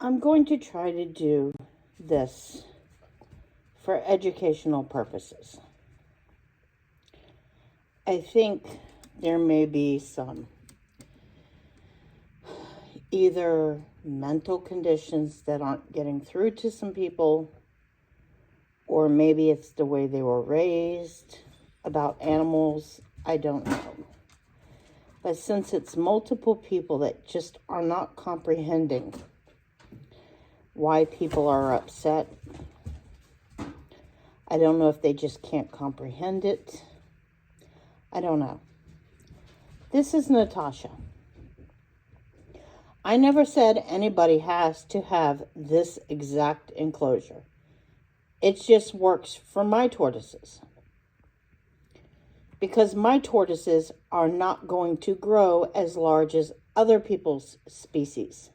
I'm going to try to do this for educational purposes. I think there may be some either mental conditions that aren't getting through to some people, or maybe it's the way they were raised about animals. I don't know. But since it's multiple people that just are not comprehending why people are upset, I don't know if they just can't comprehend it. I don't know. This is Natasha. I never said anybody has to have this exact enclosure. It just works for my tortoises. Because my tortoises are not going to grow as large as other people's species.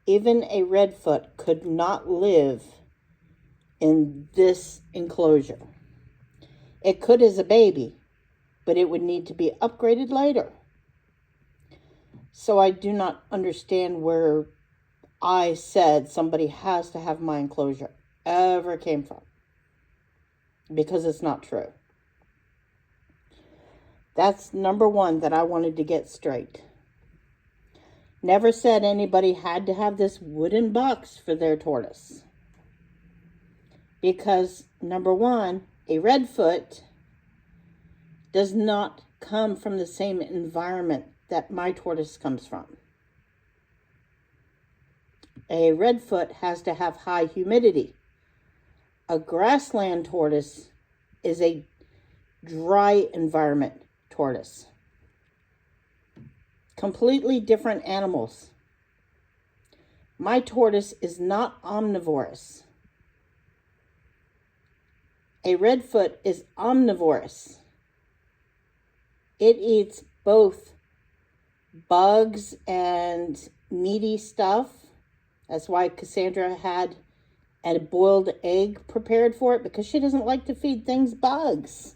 Even a redfoot could not live in this enclosure. It could as a baby, but it would need to be upgraded later. So I do not understand where I said somebody has to have my enclosure ever came from, because it's not true. That's number one that I wanted to get straight. Never said anybody had to have this wooden box for their tortoise. Because, number one, a redfoot does not come from the same environment that my tortoise comes from. A redfoot has to have high humidity. A grassland tortoise is a dry environment tortoise. Completely different animals. My tortoise is not omnivorous. A redfoot is omnivorous. It eats both bugs and meaty stuff. That's why Cassandra had a boiled egg prepared for it, because she doesn't like to feed things bugs.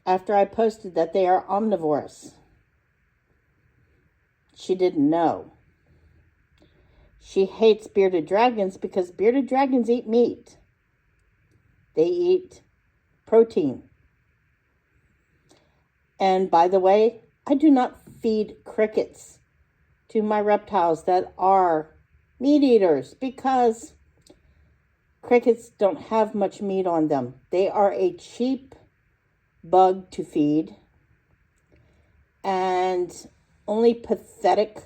After I posted that they are omnivorous. She didn't know. She hates bearded dragons because bearded dragons eat meat. They eat protein. And by the way, I do not feed crickets to my reptiles that are meat eaters, because crickets don't have much meat on them. They are a cheap bug to feed, and only pathetic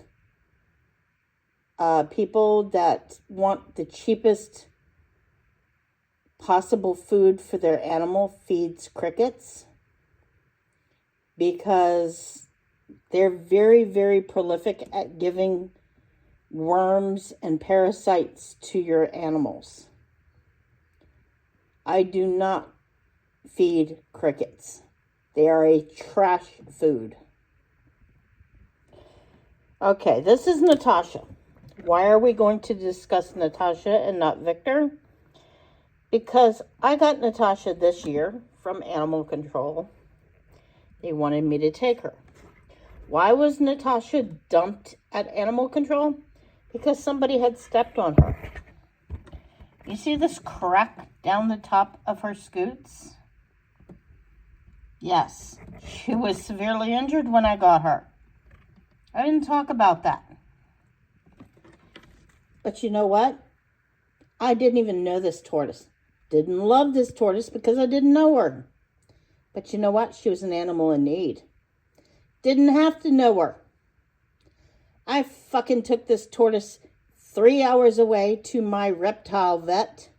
people that want the cheapest possible food for their animal feeds crickets, because they're very, very prolific at giving worms and parasites to your animals. I do not feed crickets. They are a trash food. Okay, this is Natasha. Why are we going to discuss Natasha and not Victor? Because I got Natasha this year from animal control. They wanted me to take her. Why was Natasha dumped at animal control? Because somebody had stepped on her. You see this crack down the top of her scoots? Yes, she was severely injured when I got her. I didn't talk about that. But you know what? I didn't even know this tortoise. Didn't love this tortoise because I didn't know her. But you know what? She was an animal in need. Didn't have to know her. I fucking took this tortoise 3 hours away to my reptile vet.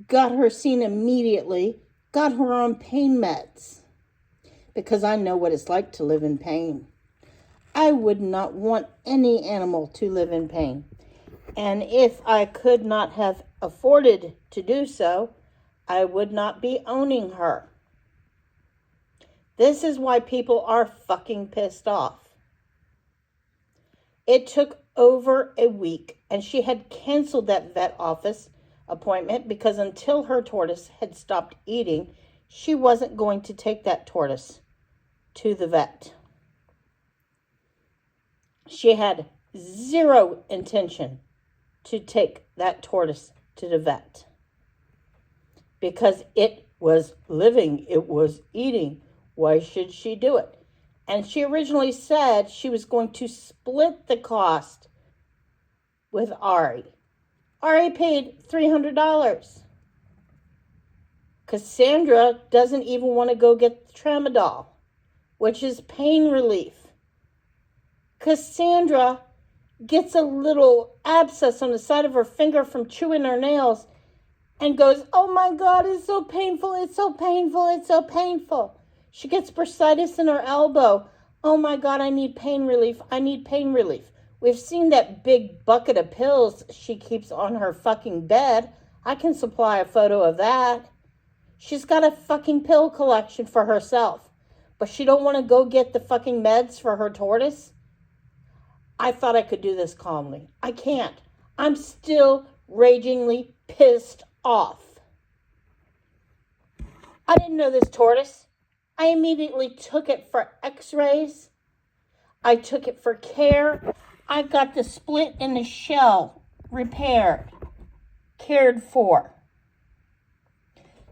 Got her seen immediately. Got her on pain meds. Because I know what it's like to live in pain. I would not want any animal to live in pain. And if I could not have afforded to do so, I would not be owning her. This is why people are fucking pissed off. It took over a week, and she had canceled that vet office appointment because until her tortoise had stopped eating, she wasn't going to take that tortoise to the vet. She had zero intention to take that tortoise to the vet because it was living, it was eating. Why should she do it? And she originally said she was going to split the cost with Ari. Ari paid $300. Cassandra doesn't even want to go get the tramadol, which is pain relief. Cassandra gets a little abscess on the side of her finger from chewing her nails and goes, oh my God, it's so painful, it's so painful, it's so painful. She gets bursitis in her elbow. Oh my God, I need pain relief, I need pain relief. We've seen that big bucket of pills she keeps on her fucking bed. I can supply a photo of that. She's got a fucking pill collection for herself, but she don't want to go get the fucking meds for her tortoise. I thought I could do this calmly. I can't. I'm still ragingly pissed off. I didn't know this tortoise. I immediately took it for x-rays. I took it for care. I got the split in the shell repaired, cared for.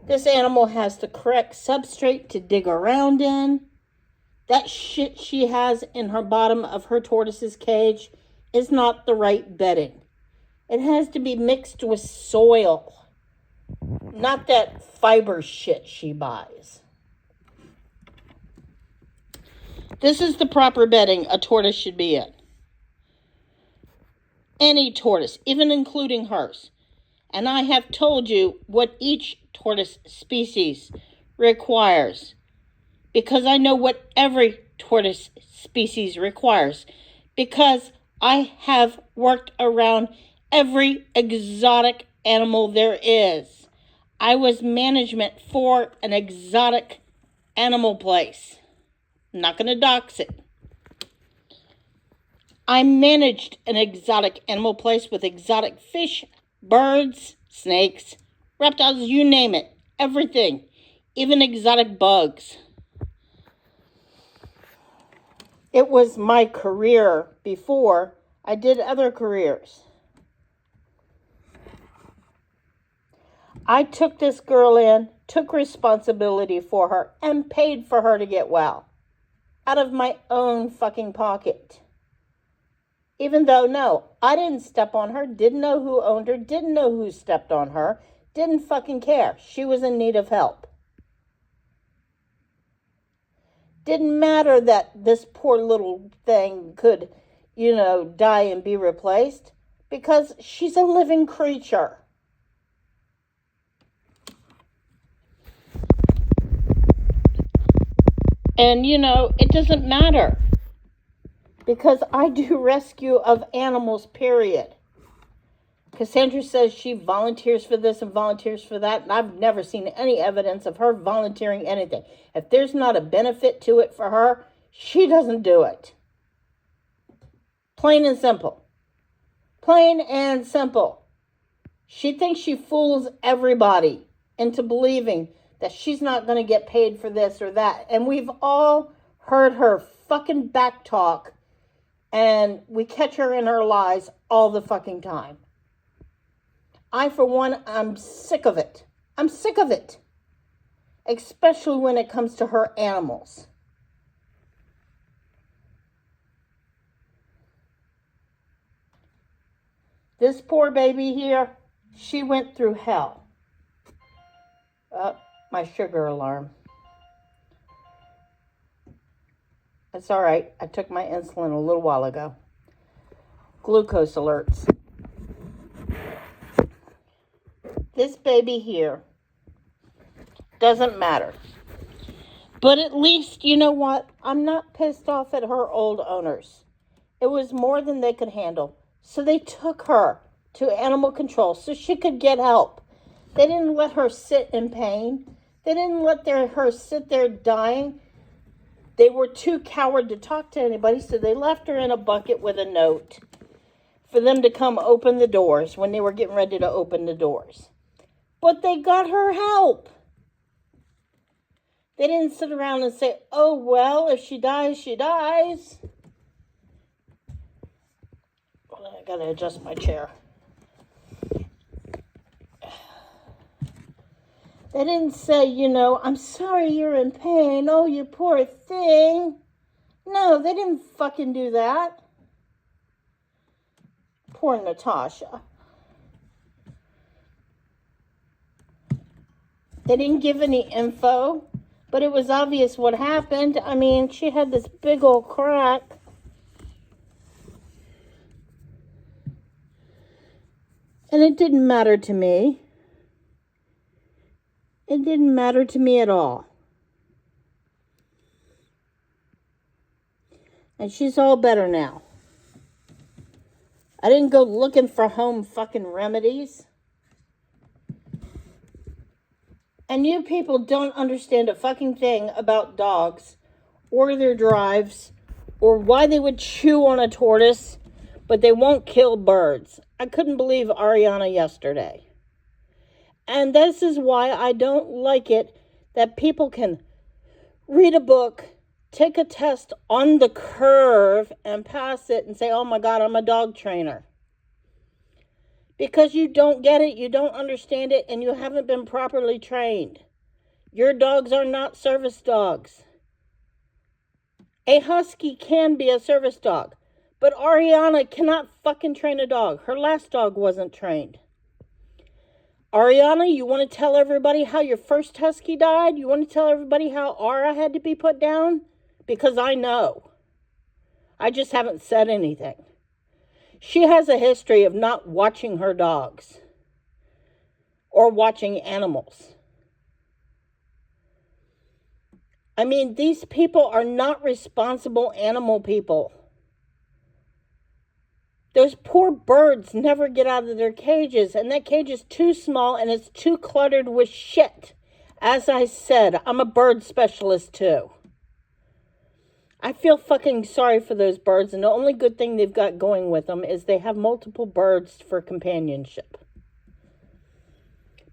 This animal has the correct substrate to dig around in. That shit she has in her bottom of her tortoise's cage is not the right bedding. It has to be mixed with soil, not that fiber shit she buys. This is the proper bedding a tortoise should be in. Any tortoise, even including hers. And I have told you what each tortoise species requires, because I know what every tortoise species requires, because I have worked around every exotic animal there is. I was management for an exotic animal place. I'm not going to dox it. I managed an exotic animal place with exotic fish, birds, snakes, reptiles, you name it. Everything. Even exotic bugs. It was my career before I did other careers. I took this girl in, took responsibility for her, and paid for her to get well. Out of my own fucking pocket. Even though, no, I didn't step on her, didn't know who owned her, didn't know who stepped on her, didn't fucking care. She was in need of help. Didn't matter that this poor little thing could, die and be replaced, because she's a living creature. And, it doesn't matter. Because I do rescue of animals, period. Cassandra says she volunteers for this and volunteers for that, and I've never seen any evidence of her volunteering anything. If there's not a benefit to it for her, she doesn't do it. Plain and simple. Plain and simple. She thinks she fools everybody into believing that she's not going to get paid for this or that. And we've all heard her fucking back talk, and we catch her in her lies all the fucking time. I, for one, I'm sick of it. I'm sick of it. Especially when it comes to her animals. This poor baby here, she went through hell. My sugar alarm. It's all right. I took my insulin a little while ago. Glucose alerts. This baby here doesn't matter. But at least, you know what? I'm not pissed off at her old owners. It was more than they could handle. So they took her to animal control so she could get help. They didn't let her sit in pain. They didn't let her sit there dying. They were too coward to talk to anybody, so they left her in a bucket with a note for them to come open the doors when they were getting ready to open the doors. But they got her help. They didn't sit around and say, oh, well, if she dies, she dies. I gotta adjust my chair. They didn't say, I'm sorry you're in pain. Oh, you poor thing. No, they didn't fucking do that. Poor Natasha. They didn't give any info, but it was obvious what happened. I mean, she had this big old crack. And it didn't matter to me. It didn't matter to me at all. And she's all better now. I didn't go looking for home fucking remedies. And you people don't understand a fucking thing about dogs or their drives or why they would chew on a tortoise, but they won't kill birds. I couldn't believe Ariana yesterday. And this is why I don't like it that people can read a book, take a test on the curve, and pass it and say, oh my God, I'm a dog trainer. Because you don't get it, you don't understand it, and you haven't been properly trained. Your dogs are not service dogs. A husky can be a service dog, but Ariana cannot fucking train a dog. Her last dog wasn't trained. Ariana, you want to tell everybody how your first husky died? You want to tell everybody how Ara had to be put down? Because I know. I just haven't said anything. She has a history of not watching her dogs or watching animals. I mean, these people are not responsible animal people. Those poor birds never get out of their cages, and that cage is too small and it's too cluttered with shit. As I said, I'm a bird specialist too. I feel fucking sorry for those birds, and the only good thing they've got going with them is they have multiple birds for companionship.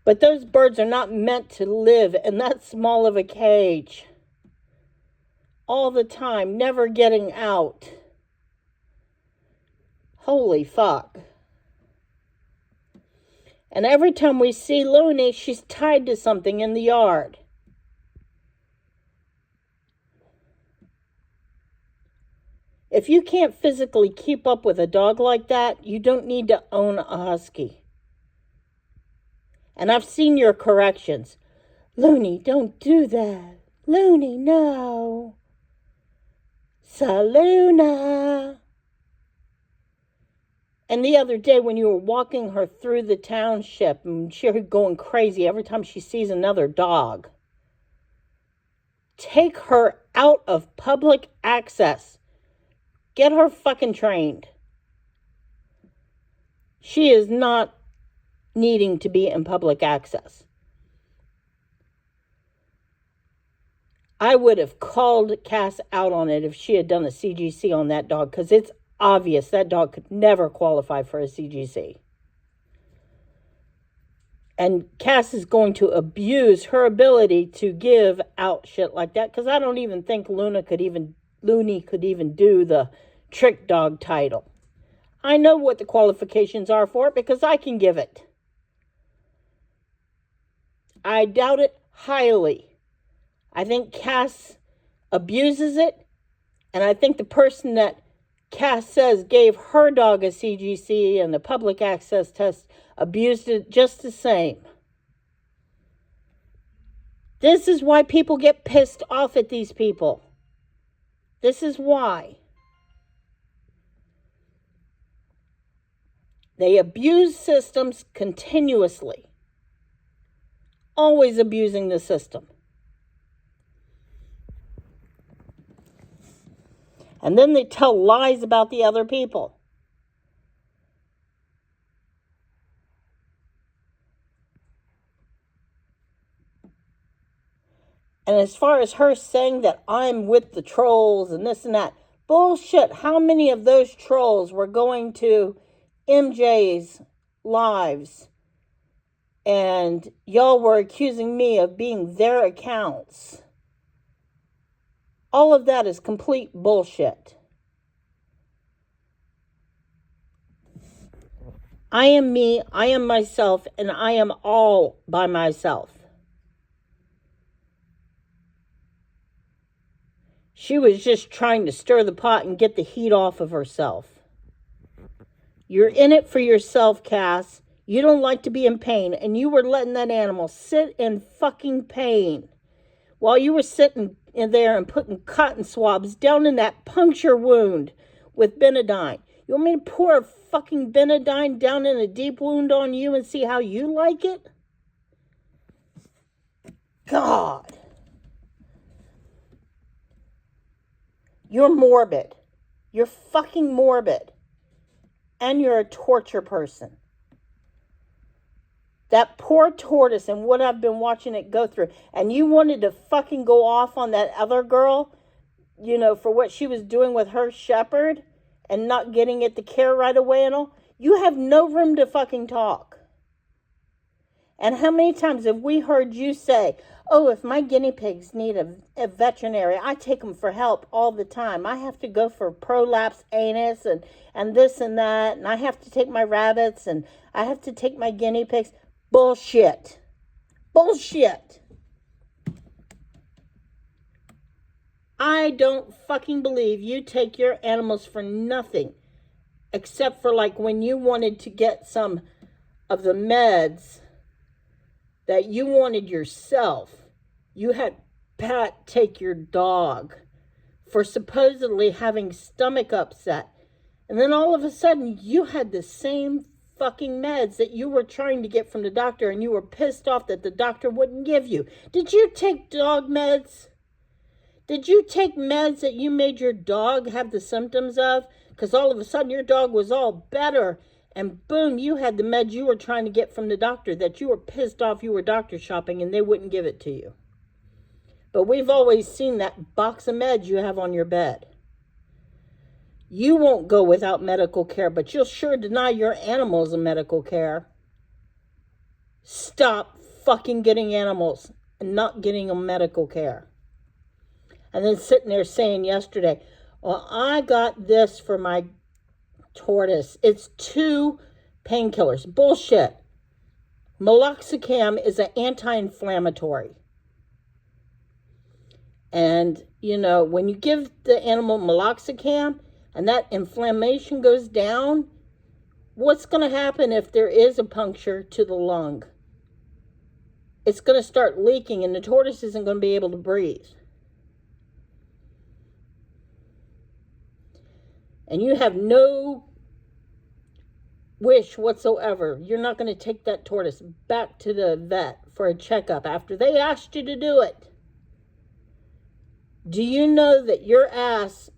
But those birds are not meant to live in that small of a cage all the time, never getting out. Holy fuck. And every time we see Looney, she's tied to something in the yard. If you can't physically keep up with a dog like that, you don't need to own a husky. And I've seen your corrections. Looney, don't do that. Looney, no. Saluna. And the other day when you were walking her through the township and she was going crazy every time she sees another dog, take her out of public access. Get her fucking trained. She is not needing to be in public access. I would have called Cass out on it if she had done a CGC on that dog, because it's obvious that dog could never qualify for a CGC. And Cass is going to abuse her ability to give out shit like that, because I don't even think Looney could even do the trick dog title. I know what the qualifications are for it because I can give it. I doubt it highly. I think Cass abuses it, and I think the person that Cass says gave her dog a CGC and the public access test abused it just the same. This is why people get pissed off at these people. This is why. They abuse systems continuously. Always abusing the system. And then they tell lies about the other people. And as far as her saying that I'm with the trolls and this and that, bullshit. How many of those trolls were going to MJ's lives and y'all were accusing me of being their accounts? All of that is complete bullshit. I am me, I am myself, and I am all by myself. She was just trying to stir the pot and get the heat off of herself. You're in it for yourself, Cass. You don't like to be in pain, and you were letting that animal sit in fucking pain while you were sitting in there and putting cotton swabs down in that puncture wound with Benadine. You want me to pour a fucking Benadine down in a deep wound on you and see how you like it? God. You're morbid. You're fucking morbid. And you're a torture person. That poor tortoise and what I've been watching it go through. And you wanted to fucking go off on that other girl, you know, for what she was doing with her shepherd and not getting it the care right away and all. You have no room to fucking talk. And how many times have we heard you say, oh, if my guinea pigs need a veterinary, I take them for help all the time. I have to go for prolapse anus and this and that. And I have to take my rabbits and I have to take my guinea pigs. Bullshit. Bullshit. I don't fucking believe you take your animals for nothing. Except for like when you wanted to get some of the meds that you wanted yourself. You had Pat take your dog for supposedly having stomach upset. And then all of a sudden you had the same fucking meds that you were trying to get from the doctor and you were pissed off that the doctor wouldn't give you. Did you take dog meds? Did you take meds that you made your dog have the symptoms of? Because all of a sudden your dog was all better and boom, you had the meds you were trying to get from the doctor that you were pissed off you were doctor shopping and they wouldn't give it to you. But we've always seen that box of meds you have on your bed. You won't go without medical care, but you'll sure deny your animals a medical care. Stop fucking getting animals and not getting them medical care. And then sitting there saying yesterday, well, I got this for my tortoise. It's 2 painkillers. Bullshit. Meloxicam is an anti-inflammatory. And, you know, when you give the animal meloxicam and that inflammation goes down, what's going to happen if there is a puncture to the lung? It's going to start leaking and the tortoise isn't going to be able to breathe. And you have no wish whatsoever. You're not going to take that tortoise back to the vet for a checkup after they asked you to do it. Do you know that your ass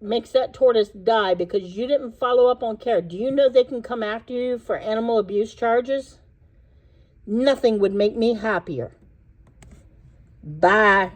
makes that tortoise die because you didn't follow up on care? Do you know they can come after you for animal abuse charges? Nothing would make me happier. Bye.